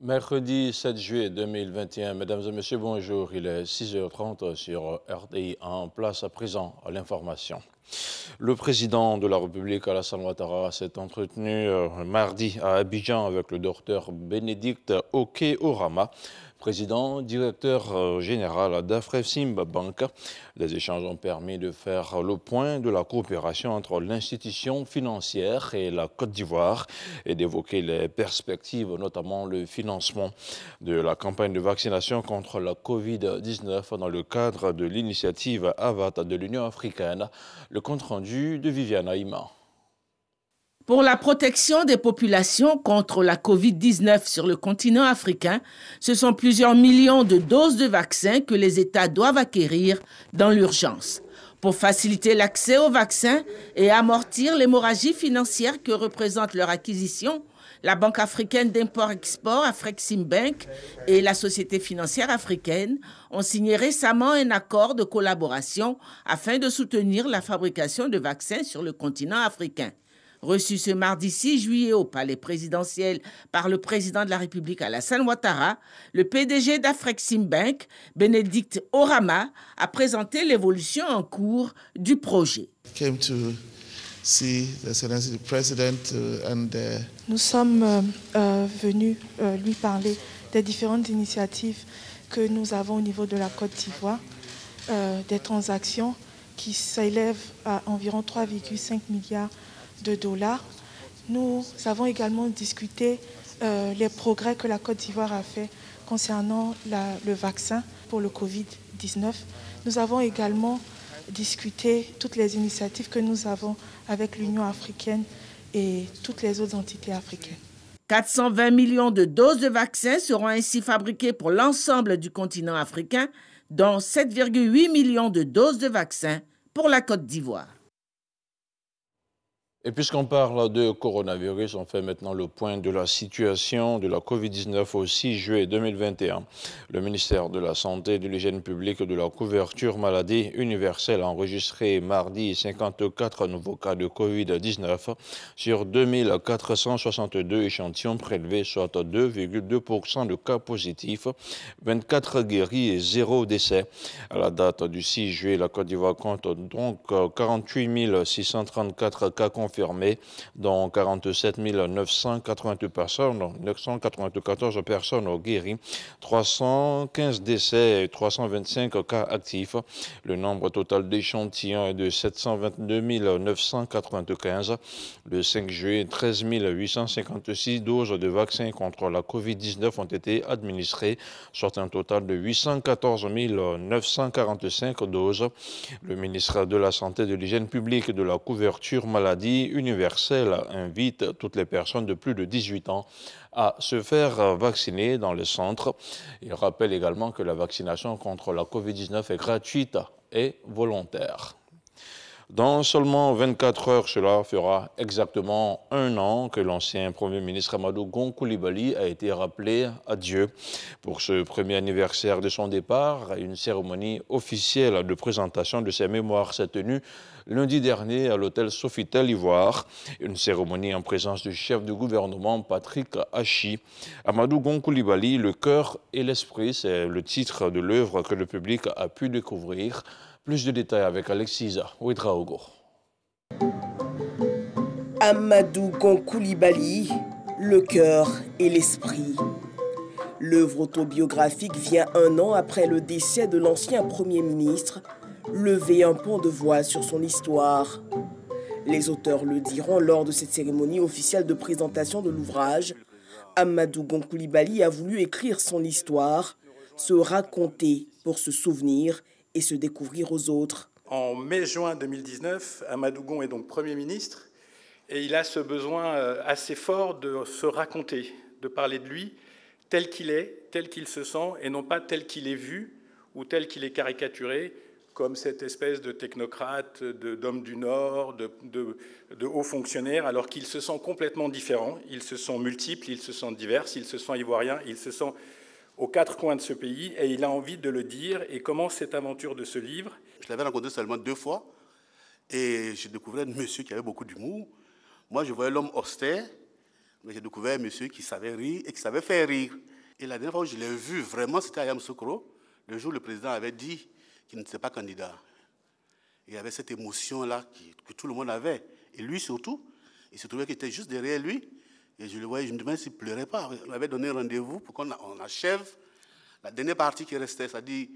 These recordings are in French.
Mercredi 7 juillet 2021, mesdames et messieurs, bonjour. Il est 6h30 sur RDI. En place à présent à l'information. Le président de la République, Alassane Ouattara, s'est entretenu mardi à Abidjan avec le docteur Bénédicte Oké-Orama, président directeur général d'Afreximbank Bank. Les échanges ont permis de faire le point de la coopération entre l'institution financière et la Côte d'Ivoire et d'évoquer les perspectives, notamment le financement de la campagne de vaccination contre la Covid-19 dans le cadre de l'initiative AVAT de l'Union africaine. Le compte rendu de Viviane Aïma. Pour la protection des populations contre la Covid-19 sur le continent africain, ce sont plusieurs millions de doses de vaccins que les États doivent acquérir dans l'urgence. Pour faciliter l'accès aux vaccins et amortir l'hémorragie financière que représente leur acquisition, la Banque africaine d'import-export, Afreximbank, et la Société financière africaine ont signé récemment un accord de collaboration afin de soutenir la fabrication de vaccins sur le continent africain. Reçu ce mardi 6 juillet au palais présidentiel par le président de la République Alassane Ouattara, le PDG d'Afreximbank, Bénédicte Orama, a présenté l'évolution en cours du projet. Nous sommes venus lui parler des différentes initiatives que nous avons au niveau de la Côte d'Ivoire, des transactions qui s'élèvent à environ 3,5 milliards de dollars. Nous avons également discuté les progrès que la Côte d'Ivoire a fait concernant le vaccin pour le Covid-19. Nous avons également discuté toutes les initiatives que nous avons avec l'Union africaine et toutes les autres entités africaines. 420 millions de doses de vaccins seront ainsi fabriquées pour l'ensemble du continent africain, dont 7,8 millions de doses de vaccins pour la Côte d'Ivoire. Et puisqu'on parle de coronavirus, on fait maintenant le point de la situation de la Covid-19 au 6 juillet 2021. Le ministère de la Santé, de l'Hygiène publique et de la couverture maladie universelle a enregistré mardi 54 nouveaux cas de Covid-19 sur 2462 échantillons prélevés, soit 2,2% de cas positifs, 24 guéris et 0 décès. À la date du 6 juillet, la Côte d'Ivoire compte donc 48 634 cas confirmés, dont 47 980 personnes, 994 personnes guéries, 315 décès et 325 cas actifs. Le nombre total d'échantillons est de 722 995. Le 5 juillet, 13 856 doses de vaccins contre la Covid-19 ont été administrées, soit un total de 814 945 doses. Le ministère de la Santé, de l'Hygiène publique et de la couverture maladie universelle invite toutes les personnes de plus de 18 ans à se faire vacciner dans les centres. Il rappelle également que la vaccination contre la Covid-19 est gratuite et volontaire. Dans seulement 24 heures, cela fera exactement un an que l'ancien Premier ministre Amadou Gon Coulibaly a été rappelé à Dieu. Pour ce premier anniversaire de son départ, une cérémonie officielle de présentation de ses mémoires s'est tenue lundi dernier à l'hôtel Sofitel Ivoire. Une cérémonie en présence du chef du gouvernement Patrick Achi. Amadou Gon Coulibaly, le cœur et l'esprit, c'est le titre de l'œuvre que le public a pu découvrir. Plus de détails avec Alexis Ouedraogo. Amadou Gon Coulibaly, le cœur et l'esprit. L'œuvre autobiographique vient un an après le décès de l'ancien Premier ministre, lever un pan de voix sur son histoire. Les auteurs le diront lors de cette cérémonie officielle de présentation de l'ouvrage. Amadou Gon Coulibaly a voulu écrire son histoire, se raconter pour se souvenir et se découvrir aux autres. En mai-juin 2019, Amadou Gon est donc Premier ministre et il a ce besoin assez fort de se raconter, de parler de lui tel qu'il est, tel qu'il se sent et non pas tel qu'il est vu ou tel qu'il est caricaturé comme cette espèce de technocrate, d'homme du Nord, de hauts fonctionnaires, alors qu'il se sent complètement différent, il se sent multiple, il se sent divers, il se sent ivoirien, il se sent aux quatre coins de ce pays, et il a envie de le dire, et commence cette aventure de ce livre. Je l'avais rencontré seulement 2 fois, et je découvrais un monsieur qui avait beaucoup d'humour. Moi, je voyais l'homme austère, Mais j'ai découvert un monsieur qui savait rire et qui savait faire rire. Et la dernière fois où je l'ai vu, vraiment, c'était à Yamoussoukro, le jour où le président avait dit qu'il n'était pas candidat. Il y avait cette émotion-là que tout le monde avait. Et lui surtout, il se trouvait qu'il était juste derrière lui. Et je le voyais, je me demandais s'il ne pleurait pas. On avait donné rendez-vous pour qu'on achève la dernière partie qui restait, c'est-à-dire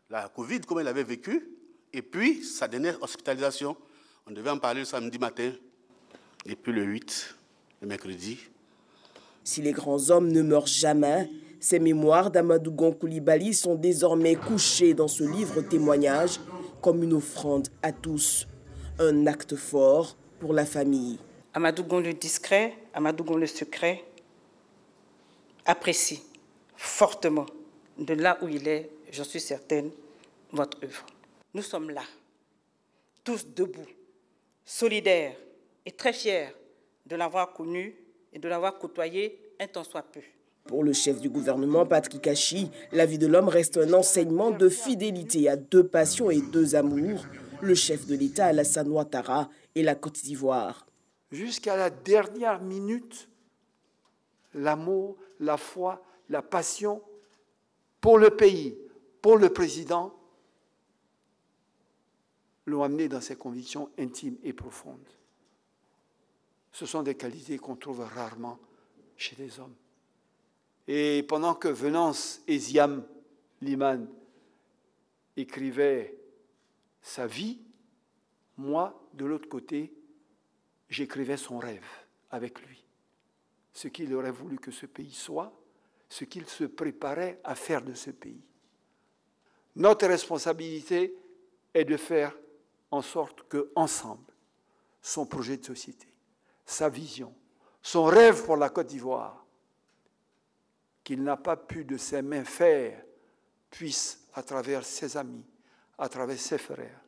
la Covid, comme elle avait vécu, et puis sa dernière hospitalisation. On devait en parler le samedi matin, et puis le 8, le mercredi. Si les grands hommes ne meurent jamais, ces mémoires d'Amadou Gon Coulibaly sont désormais couchées dans ce livre témoignage comme une offrande à tous. Un acte fort pour la famille. Amadou Gon le discret, Amadou Gon le secret, apprécie fortement, de là où il est, j'en suis certaine, votre œuvre. Nous sommes là, tous debout, solidaires et très fiers de l'avoir connu et de l'avoir côtoyé un tant soit peu. Pour le chef du gouvernement, Patrick Achi, la vie de l'homme reste un enseignement de fidélité à deux passions et deux amours, le chef de l'État Alassane Ouattara et la Côte d'Ivoire. Jusqu'à la dernière minute, l'amour, la foi, la passion pour le pays, pour le président, l'ont amené dans ses convictions intimes et profondes. Ce sont des qualités qu'on trouve rarement chez les hommes. Et pendant que Venance Eziam Liman écrivait sa vie, moi, de l'autre côté, j'écrivais son rêve avec lui. Ce qu'il aurait voulu que ce pays soit, ce qu'il se préparait à faire de ce pays. Notre responsabilité est de faire en sorte qu'ensemble, son projet de société, sa vision, son rêve pour la Côte d'Ivoire, qu'il n'a pas pu de ses mains faire, puisse, à travers ses amis, à travers ses frères,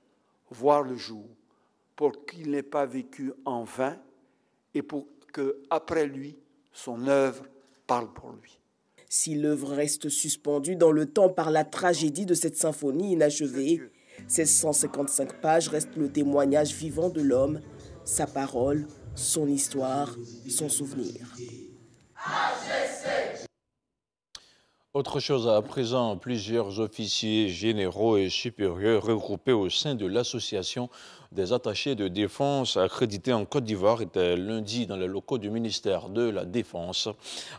voir le jour, pour qu'il n'ait pas vécu en vain et pour qu'après lui, son œuvre parle pour lui. Si l'œuvre reste suspendue dans le temps par la tragédie de cette symphonie inachevée, ces 155 pages restent le témoignage vivant de l'homme, sa parole, son histoire, son souvenir. Autre chose à présent, plusieurs officiers généraux et supérieurs regroupés au sein de l'association des attachés de défense accrédités en Côte d'Ivoire étaient lundi dans les locaux du ministère de la Défense.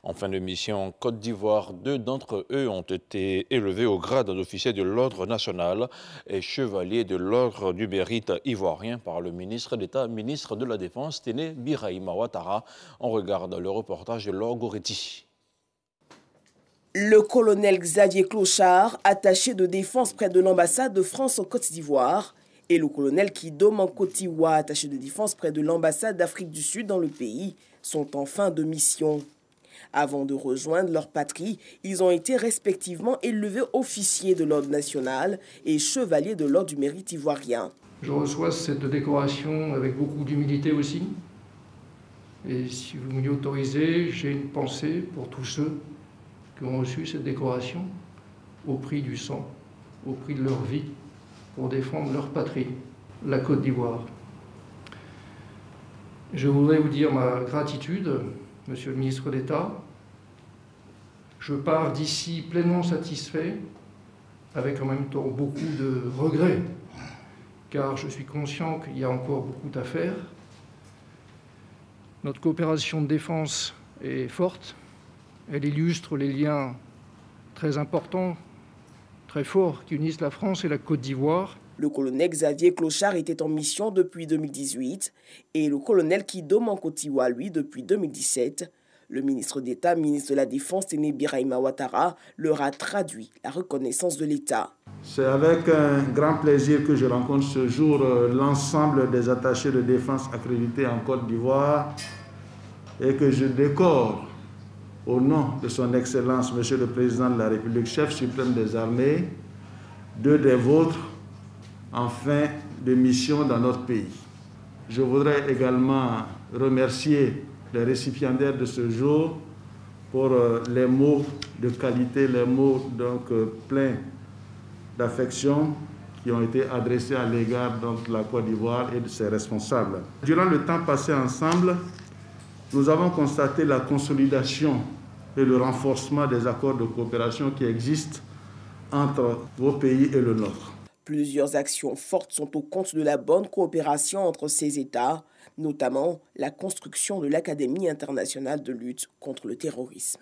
En fin de mission en Côte d'Ivoire, 2 d'entre eux ont été élevés au grade d'officier de l'ordre national et chevalier de l'ordre du mérite ivoirien par le ministre d'État, ministre de la Défense, Téné Birahima Ouattara. On regarde le reportage de Laure Goretti. Le colonel Xavier Clochard, attaché de défense près de l'ambassade de France en Côte d'Ivoire, et le colonel Kidom Nkotiwa, attaché de défense près de l'ambassade d'Afrique du Sud dans le pays, sont en fin de mission. Avant de rejoindre leur patrie, ils ont été respectivement élevés officiers de l'ordre national et chevaliers de l'ordre du mérite ivoirien. Je reçois cette décoration avec beaucoup d'humilité aussi. Et si vous m'y autorisez, j'ai une pensée pour tous ceux qui ont reçu cette décoration au prix du sang, au prix de leur vie, pour défendre leur patrie, la Côte d'Ivoire. Je voudrais vous dire ma gratitude, Monsieur le ministre d'État. Je pars d'ici pleinement satisfait, avec en même temps beaucoup de regrets, car je suis conscient qu'il y a encore beaucoup à faire. Notre coopération de défense est forte. Elle illustre les liens très importants, très forts, qui unissent la France et la Côte d'Ivoire. Le colonel Xavier Clochard était en mission depuis 2018 et le colonel Kidom Nkotiwa, lui, depuis 2017. Le ministre d'État, ministre de la Défense, Téné Birahima Ouattara, leur a traduit la reconnaissance de l'État. C'est avec un grand plaisir que je rencontre ce jour l'ensemble des attachés de défense accrédités en Côte d'Ivoire et que je décore au nom de son Excellence, Monsieur le Président de la République, chef suprême des armées, 2 des vôtres en fin de mission dans notre pays. Je voudrais également remercier les récipiendaires de ce jour pour les mots de qualité, les mots donc pleins d'affection qui ont été adressés à l'égard de la Côte d'Ivoire et de ses responsables. Durant le temps passé ensemble, nous avons constaté la consolidation et le renforcement des accords de coopération qui existent entre vos pays et le nôtre. Plusieurs actions fortes sont au compte de la bonne coopération entre ces États, notamment la construction de l'Académie internationale de lutte contre le terrorisme.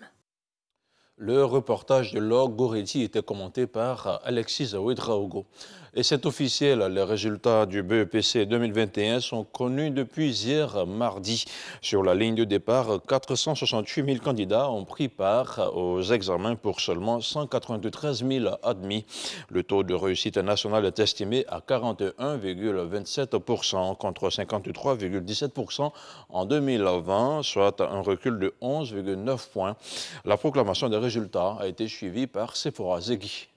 Le reportage de Laure Goretti était commenté par Alexis Ouedraogo. Et c'est officiel, les résultats du BEPC 2021 sont connus depuis hier mardi. Sur la ligne de départ, 468 000 candidats ont pris part aux examens pour seulement 193 000 admis. Le taux de réussite nationale est estimé à 41,27% contre 53,17% en 2020, soit un recul de 11,9 points. La proclamation des résultats a été suivie par Sephora Zegui.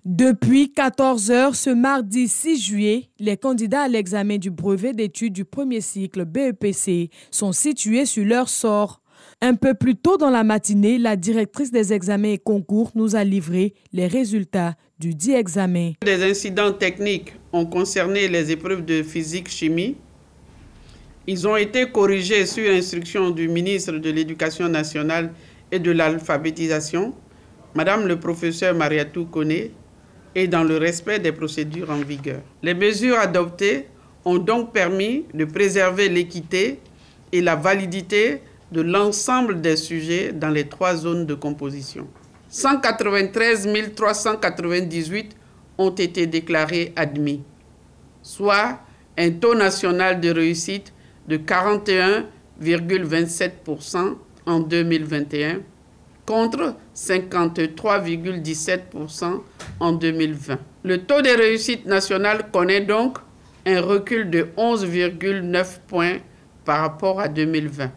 Depuis 14 heures ce mardi 6 juillet, les candidats à l'examen du brevet d'études du premier cycle BEPC sont situés sur leur sort. Un peu plus tôt dans la matinée, la directrice des examens et concours nous a livré les résultats du dit examen. Des incidents techniques ont concerné les épreuves de physique-chimie. Ils ont été corrigés sur instruction du ministre de l'Éducation nationale et de l'alphabétisation, Madame le professeur Mariatou Koné, et dans le respect des procédures en vigueur. Les mesures adoptées ont donc permis de préserver l'équité et la validité de l'ensemble des sujets dans les 3 zones de composition. 193 398 ont été déclarés admis, soit un taux national de réussite de 41,27% en 2021, contre 53,17% en 2020. Le taux de réussite nationale connaît donc un recul de 11,9 points par rapport à 2020.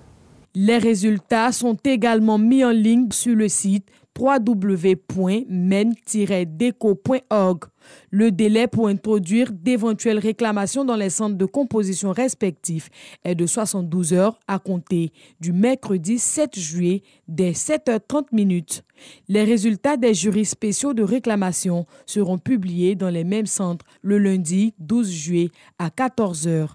Les résultats sont également mis en ligne sur le site www.men-deco.org. Le délai pour introduire d'éventuelles réclamations dans les centres de composition respectifs est de 72 heures à compter du mercredi 7 juillet dès 7h30. Les résultats des jurys spéciaux de réclamation seront publiés dans les mêmes centres le lundi 12 juillet à 14h.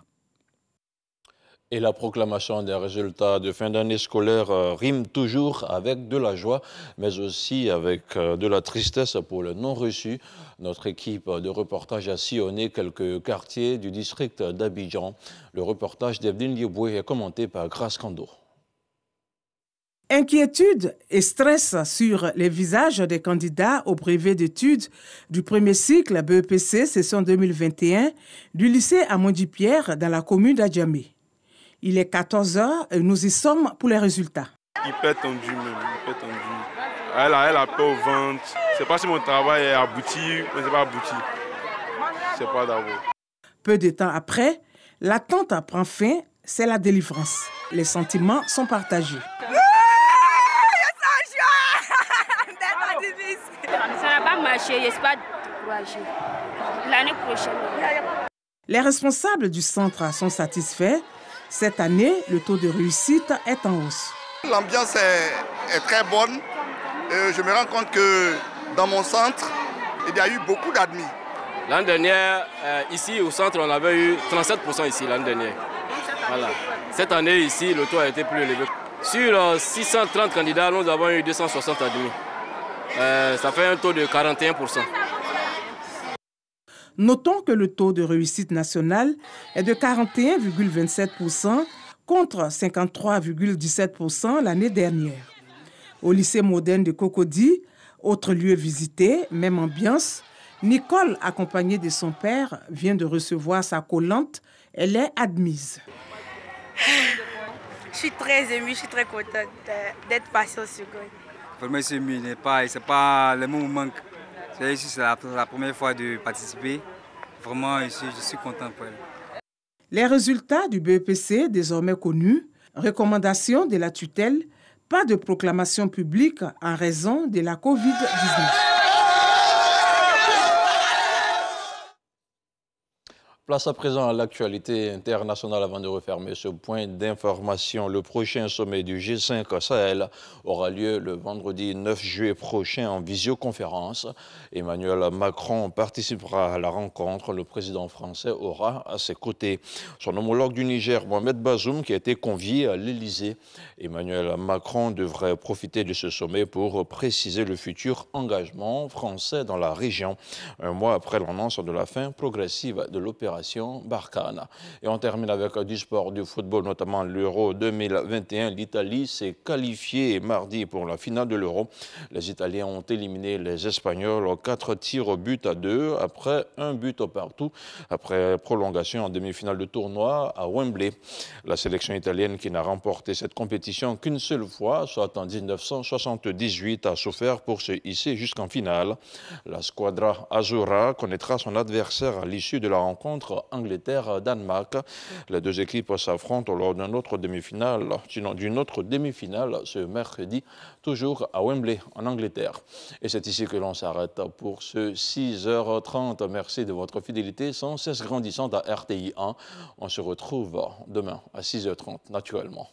Et la proclamation des résultats de fin d'année scolaire rime toujours avec de la joie, mais aussi avec de la tristesse pour le non-reçu. Notre équipe de reportage a sillonné quelques quartiers du district d'Abidjan. Le reportage d'Evelyne Lieboué est commenté par Grace Kando. Inquiétude et stress sur les visages des candidats au brevet d'études du premier cycle BEPC session 2021 du lycée Amondi-Pierre dans la commune d'Adjamé. Il est 14h et nous y sommes pour les résultats. Hyper tendu même, hyper tendu. Elle a peur au ventre. Je ne sais pas si mon travail est abouti ou n'est pas abouti. Je ne sais pas d'abord. Peu de temps après, l'attente prend fin, c'est la délivrance. Les sentiments sont partagés. Ça n'a pas marché, je ne suis pas découragée. L'année prochaine. Les responsables du centre sont satisfaits. Cette année, le taux de réussite est en hausse. L'ambiance est très bonne. Je me rends compte que dans mon centre, il y a eu beaucoup d'admis. L'année dernière, ici au centre, on avait eu 37% ici l'année dernière. Voilà. Cette année, ici, le taux a été plus élevé. Sur 630 candidats, nous avons eu 260 admis. Ça fait un taux de 41%. Notons que le taux de réussite nationale est de 41,27% contre 53,17% l'année dernière. Au lycée moderne de Cocody, autre lieu visité, même ambiance, Nicole, accompagnée de son père, vient de recevoir sa collante. Elle est admise. Je suis très émue, je suis très contente d'être passée au second. Vraiment, c'est ému, c'est pas le moment manque. C'est la première fois de participer. Vraiment, je suis content pour elle. Les résultats du BEPC, désormais connus, recommandation de la tutelle, pas de proclamation publique en raison de la Covid-19. Place à présent à l'actualité internationale avant de refermer ce point d'information. Le prochain sommet du G5 Sahel aura lieu le vendredi 9 juillet prochain en visioconférence. Emmanuel Macron participera à la rencontre. Le président français aura à ses côtés son homologue du Niger, Mohamed Bazoum, qui a été convié à l'Élysée. Emmanuel Macron devrait profiter de ce sommet pour préciser le futur engagement français dans la région, un mois après l'annonce de la fin progressive de l'opération Barkhane. Et on termine avec du sport, du football, notamment l'Euro 2021. L'Italie s'est qualifiée mardi pour la finale de l'Euro. Les Italiens ont éliminé les Espagnols 4 tirs au but à 2 après un but partout, après prolongation en demi-finale de tournoi à Wembley. La sélection italienne, qui n'a remporté cette compétition qu'une seule fois, soit en 1978, a souffert pour se hisser jusqu'en finale. La squadra Azzurra connaîtra son adversaire à l'issue de la rencontre Angleterre-Danemark. Les deux équipes s'affrontent lors d'une autre demi-finale ce mercredi, toujours à Wembley, en Angleterre. Et c'est ici que l'on s'arrête pour ce 6h30. Merci de votre fidélité sans cesse grandissante à RTI 1. On se retrouve demain à 6h30, naturellement.